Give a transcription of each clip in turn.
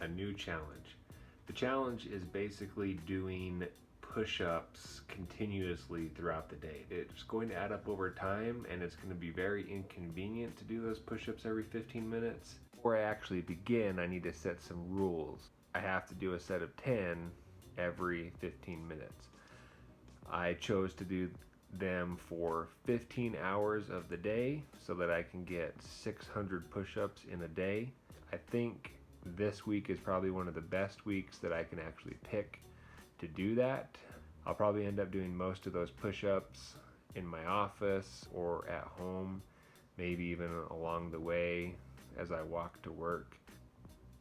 a new challenge. The challenge is basically doing push-ups continuously throughout the day. It's going to add up over time, and it's going to be very inconvenient to do those push-ups every 15 minutes. Before I actually begin, I need to set some rules. I have to do a set of 10 every 15 minutes. I chose to do them for 15 hours of the day so that I can get 600 push-ups in a day. I think this week is probably one of the best weeks that I can actually pick to do that. I'll probably end up doing most of those push-ups in my office or at home, maybe even along the way as I walk to work.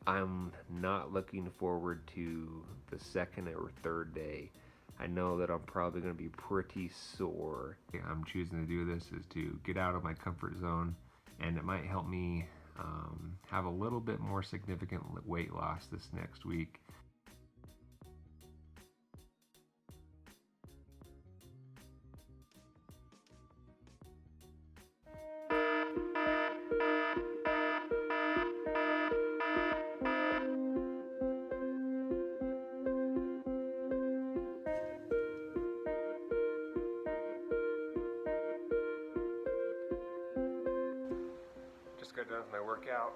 I'm not looking forward to the second or third day. I know that I'm probably going to be pretty sore. I'm choosing to do this is to get out of my comfort zone, and it might help me have a little bit more significant weight loss this next week. Just got done with my workout.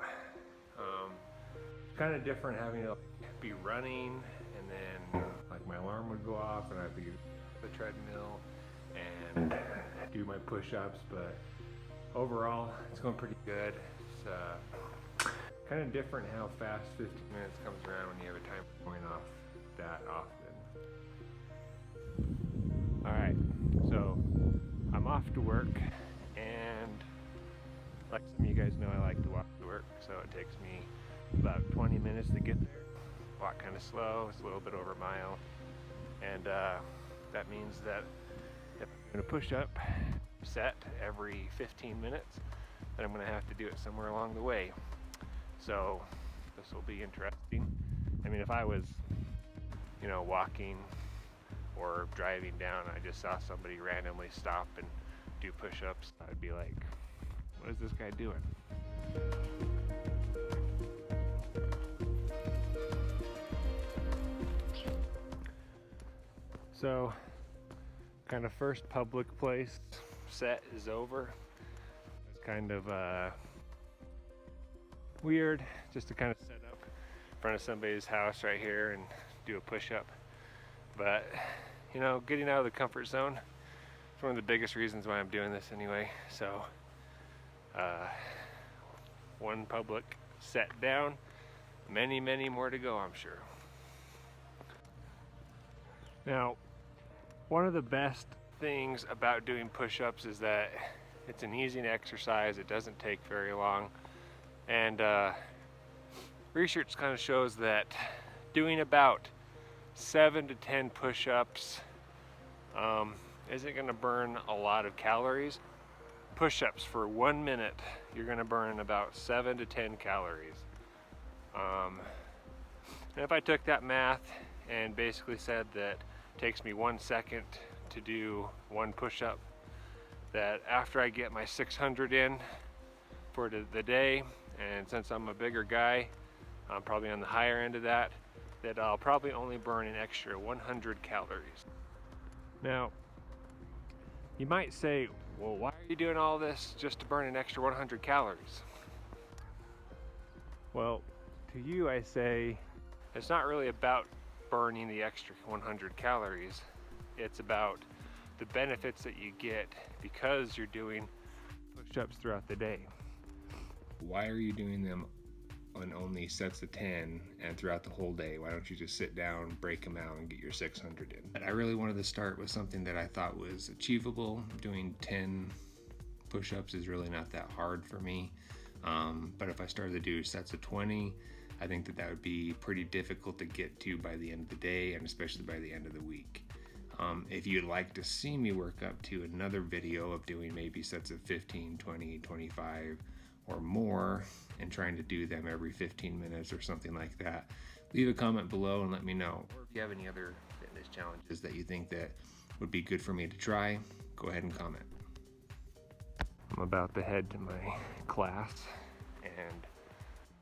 Kind of different having to be running, and then like my alarm would go off and I'd be on the treadmill and do my push-ups, but overall it's going pretty good. It's kind of different how fast 15 minutes comes around when you have a timer going off that often. Alright, so I'm off to work, and like some of you guys know, I like to walk to work, so it takes me about 20 minutes to get there. Walk kind of slow, it's a little bit over a mile, and that means that if I'm going to push up set every 15 minutes, then I'm going to have to do it somewhere along the way. So this will be interesting. I mean, if I was, walking or driving down, I just saw somebody randomly stop and do push-ups, I'd be like, what is this guy doing? So, kind of first public place set is over. It's kind of weird just to kind of set up in front of somebody's house right here and do a push-up. But, getting out of the comfort zone is one of the biggest reasons why I'm doing this anyway. So, one public set down, many, many more to go, I'm sure. Now, one of the best things about doing push-ups is that it's an easy exercise. It doesn't take very long, and research kind of shows that doing about 7 to 10 push-ups isn't going to burn a lot of calories. Push-ups for 1 minute, you're going to burn about 7 to 10 calories. And if I took that math and basically said that it takes me 1 second to do one push-up, that after I get my 600 in for the day, and since I'm a bigger guy, I'm probably on the higher end of that I'll probably only burn an extra 100 calories. Now, you might say, well, why are you doing all this just to burn an extra 100 calories? Well, to you I say, it's not really about burning the extra 100 calories. It's about the benefits that you get because you're doing push-ups throughout the day. Why are you doing them on only sets of 10 and throughout the whole day? Why don't you just sit down, break them out, and get your 600 in? But I really wanted to start with something that I thought was achievable. Doing 10 push-ups is really not that hard for me. But if I started to do sets of 20, I think that would be pretty difficult to get to by the end of the day, and especially by the end of the week. If you'd like to see me work up to another video of doing maybe sets of 15, 20, 25, or more, and trying to do them every 15 minutes or something like that, leave a comment below and let me know. Or if you have any other fitness challenges that you think that would be good for me to try, go ahead and comment. I'm about to head to my class, and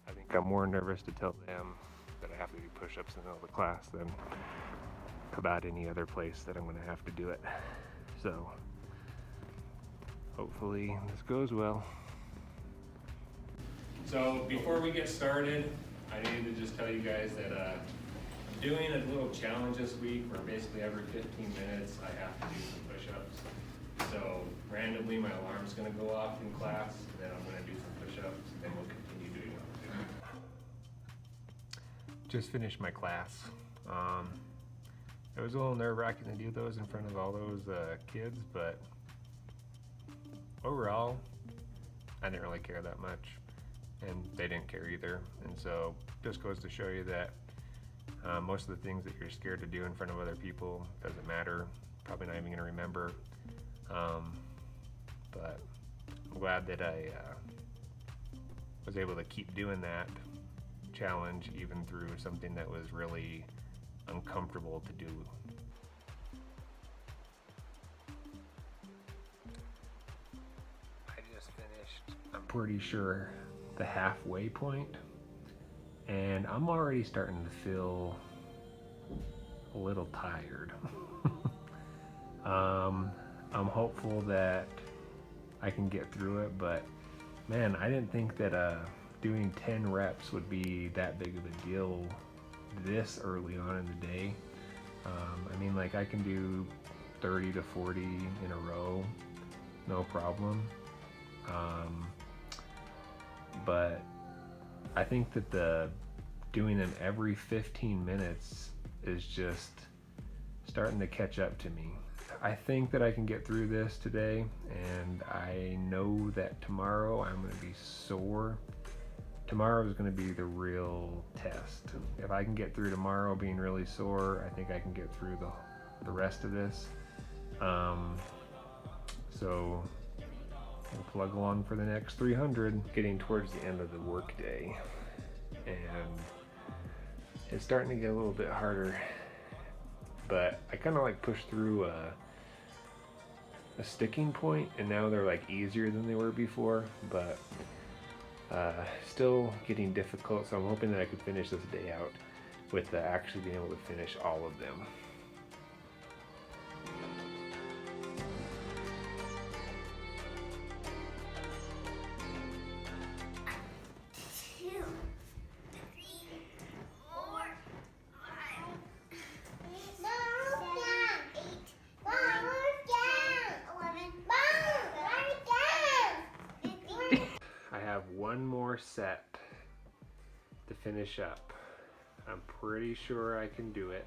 I think I'm more nervous to tell them that I have to do push-ups in the middle of the class than about any other place that I'm going to have to do it. So hopefully this goes well. So before we get started, I needed to just tell you guys that I'm doing a little challenge this week where basically every 15 minutes I have to do some push-ups. So randomly my alarm's going to go off in class, and then I'm going to do some push-ups, and then we'll continue doing it. Just finished my class. It was a little nerve-wracking to do those in front of all those kids, but overall, I didn't really care that much, and they didn't care either. And so just goes to show you that most of the things that you're scared to do in front of other people doesn't matter. Probably not even going to remember. But I'm glad that I was able to keep doing that challenge even through something that was really uncomfortable to do. I just finished, I'm pretty sure, the halfway point, and I'm already starting to feel a little tired. I'm hopeful that I can get through it, but man, I didn't think that doing 10 reps would be that big of a deal this early on in the day. I mean, like, I can do 30 to 40 in a row, no problem. But I think that doing them every 15 minutes is just starting to catch up to me. I think that I can get through this today, and I know that tomorrow I'm going to be sore. Tomorrow is going to be the real test. If I can get through tomorrow being really sore, I think I can get through the rest of this. So we'll plug along for the next 300. Getting towards the end of the workday, and it's starting to get a little bit harder. But I kind of like pushed through a sticking point, and now they're like easier than they were before, but still getting difficult. So I'm hoping that I could finish this day out with actually being able to finish all of them. One more set to finish up. I'm pretty sure I can do it,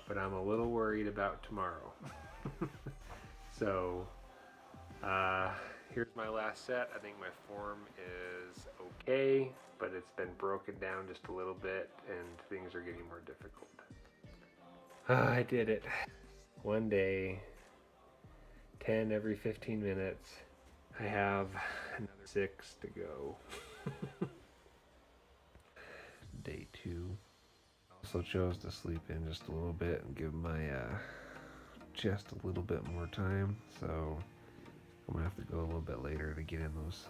but I'm a little worried about tomorrow. So here's my last set. I think my form is okay, but it's been broken down just a little bit and things are getting more difficult. I did it. One day, 10 every 15 minutes. I have another 6 to go. Day 2. Also chose to sleep in just a little bit and give my chest a little bit more time. So I'm gonna have to go a little bit later to get in those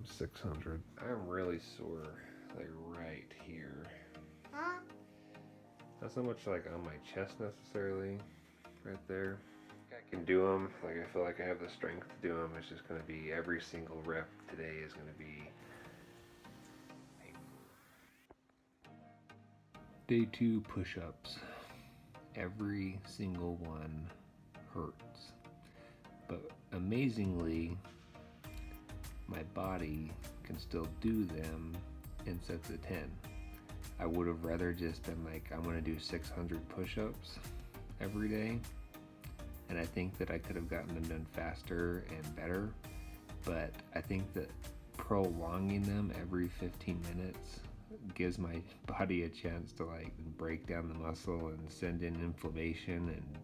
600. I'm really sore, like right here. Not so much like on my chest necessarily, right there. I can do them, like I feel like I have the strength to do them. It's just going to be every single rep today is going to be day 2 push-ups. Every single one hurts, but amazingly my body can still do them in sets of 10. I would have rather just been like, I'm going to do 600 push-ups every day. And I think that I could have gotten them done faster and better, but I think that prolonging them every 15 minutes gives my body a chance to like break down the muscle and send in inflammation, and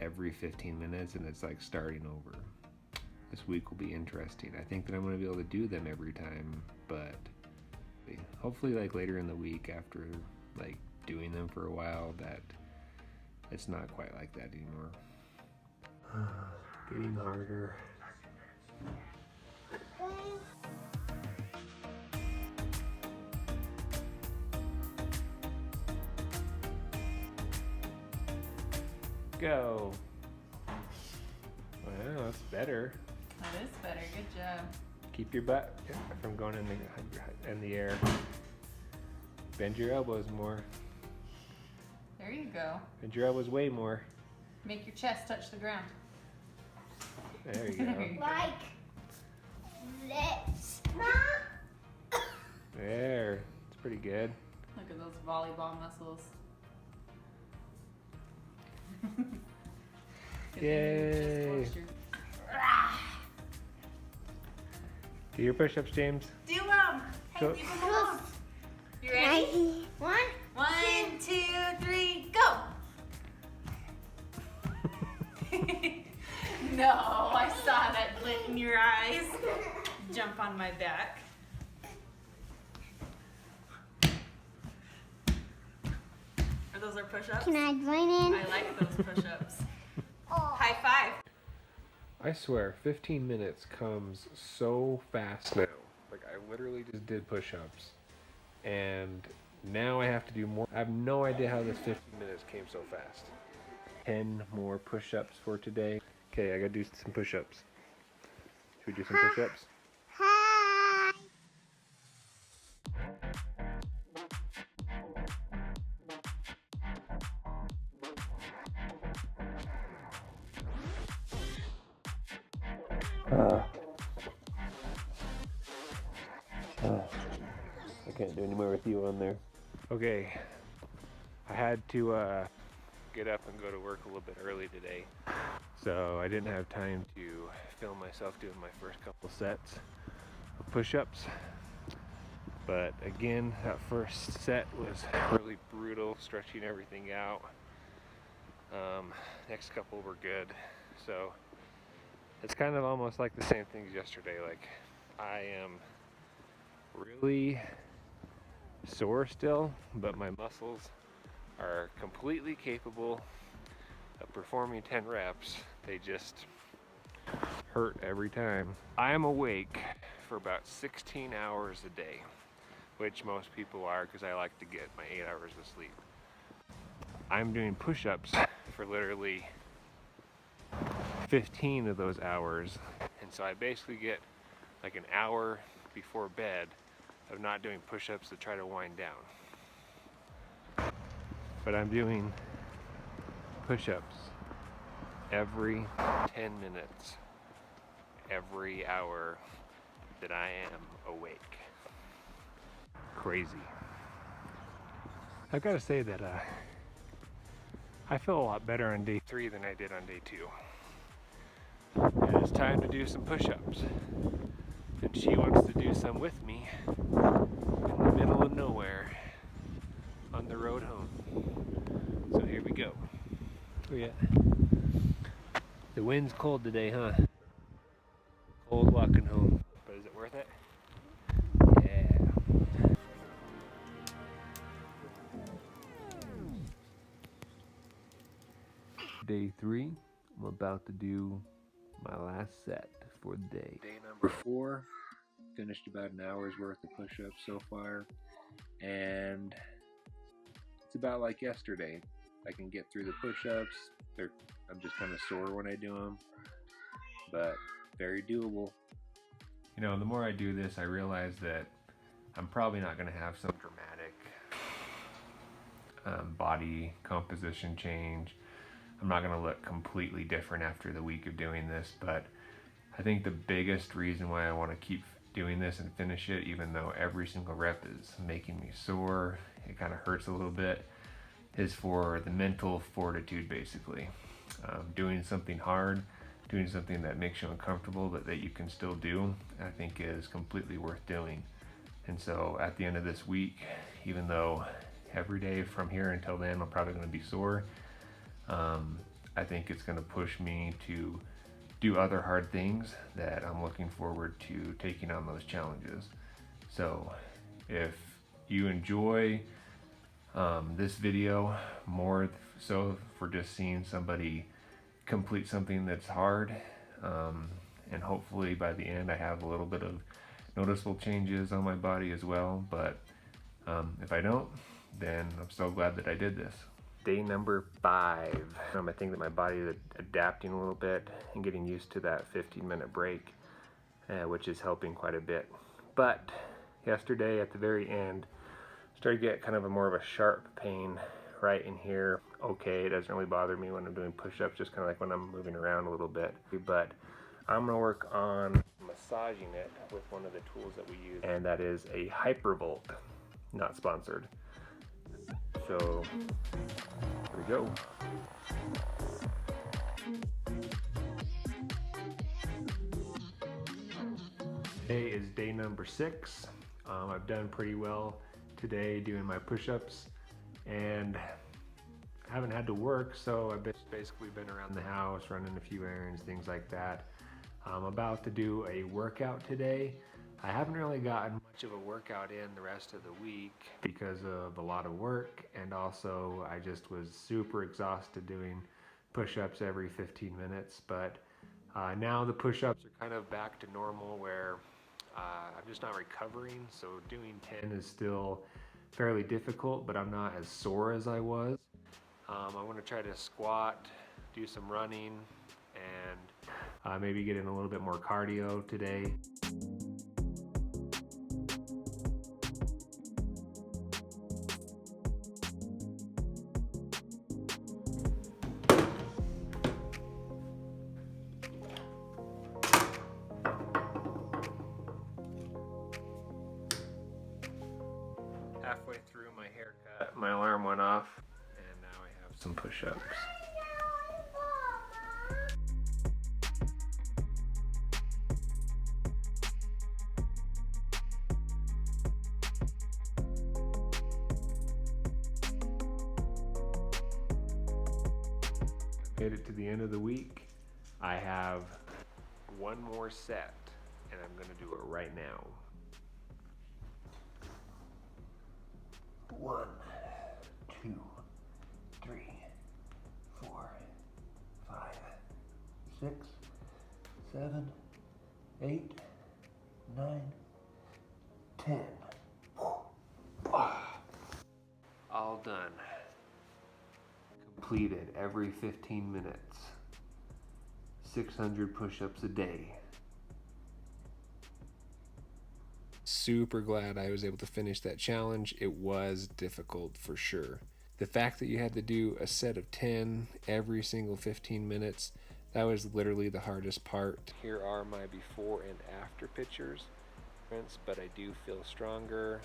every 15 minutes, and it's like starting over. This week will be interesting. I think that I'm going to be able to do them every time, but hopefully like later in the week after like doing them for a while that it's not quite like that anymore. Getting harder. go. Wow, that's better. That is better. Good job. Keep your butt from going in the air. Bend your elbows more. There you go. Bend your elbows way more. Make your chest touch the ground. There you go. Like this. There. It's pretty good. Look at those volleyball muscles. Yay. Do your push-ups, James. Do them. Hey, So- leave them alone. You ready? 1, 1, 2, 3, go. No, I saw that glint in your eyes. Jump on my back. Are those our push-ups? Can I join in? I like those push-ups. Oh. High five. I swear, 15 minutes comes so fast now. Like, I literally just did push-ups. And now I have to do more. I have no idea how this 15 minutes came so fast. 10 more push-ups for today. Okay, I gotta do some push-ups. Should we do some push-ups? Hi. I can't do any more with you on there. Okay, I had to get up and go to work a little bit early today, so I didn't have time to film myself doing my first couple sets of push-ups. But again, that first set was really brutal, stretching everything out. Next couple were good, so it's kind of almost like the same thing as yesterday. Like, I am really sore still, but my muscles are completely capable of performing 10 reps. They just hurt every time. I am awake for about 16 hours a day, which most people are because I like to get my 8 hours of sleep. I'm doing push-ups for literally 15 of those hours, and so I basically get like an hour before bed of not doing push-ups to try to wind down. But I'm doing push-ups every 10 minutes, every hour that I am awake. Crazy. I've got to say that I feel a lot better on day 3 than I did on day 2. And it's time to do some push-ups. And she wants to do some with me in the middle of nowhere on the road home. So here we go. Oh yeah. The wind's cold today, huh? Cold walking home. But is it worth it? Yeah. Day 3, I'm about to do my last set for the day. Day number 4, finished about an hour's worth of push-ups so far, and it's about like yesterday. I can get through the push-ups. I'm just kind of sore when I do them, but very doable. You know, the more I do this, I realize that I'm probably not going to have some dramatic body composition change. I'm not going to look completely different after the week of doing this, but I think the biggest reason why I want to keep doing this and finish it, even though every single rep is making me sore, it kind of hurts a little bit, is for the mental fortitude, basically. Doing something hard, doing something that makes you uncomfortable, but that you can still do, I think is completely worth doing. And so at the end of this week, even though every day from here until then I'm probably going to be sore, I think it's going to push me to do other hard things that I'm looking forward to taking on those challenges. So if you enjoy this video more so for just seeing somebody complete something that's hard, and hopefully by the end I have a little bit of noticeable changes on my body as well, but if I don't, then I'm so glad that I did this. day number 5. I think that my body is adapting a little bit and getting used to that 15-minute break, which is helping quite a bit. But yesterday at the very end, started to get kind of a more of a sharp pain right in here. Okay, it doesn't really bother me when I'm doing push-ups, just kind of like when I'm moving around a little bit. But I'm gonna work on massaging it with one of the tools that we use, and that is a hypervolt, not sponsored. So here we go. Today is day number 6. I've done pretty well today doing my push-ups, and I haven't had to work, so I've basically been around the house running a few errands, things like that. I'm about to do a workout today. I haven't really gotten much of a workout in the rest of the week because of a lot of work, and also I just was super exhausted doing push-ups every 15 minutes. But now the push-ups are kind of back to normal, where I'm just not recovering, so doing 10 is still fairly difficult, but I'm not as sore as I was. I want to try to squat, do some running, and maybe get in a little bit more cardio today. Halfway through my haircut, my alarm went off, and now I have some push-ups. Made it to the end of the week. I have one more set, and I'm gonna do it right now. 1, 2, 3, 4, 5, 6, 7, 8, 9, 10. All done. Completed every 15 minutes. 600 push-ups a day. Super glad I was able to finish that challenge. It was difficult for sure. The fact that you had to do a set of 10 every single 15 minutes, that was literally the hardest part. Here are my before and after pictures, but I do feel stronger.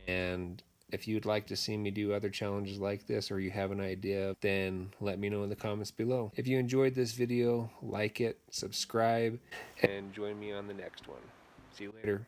And if you'd like to see me do other challenges like this, or you have an idea, then let me know in the comments below. If you enjoyed this video, like it, subscribe, and join me on the next one. See you later.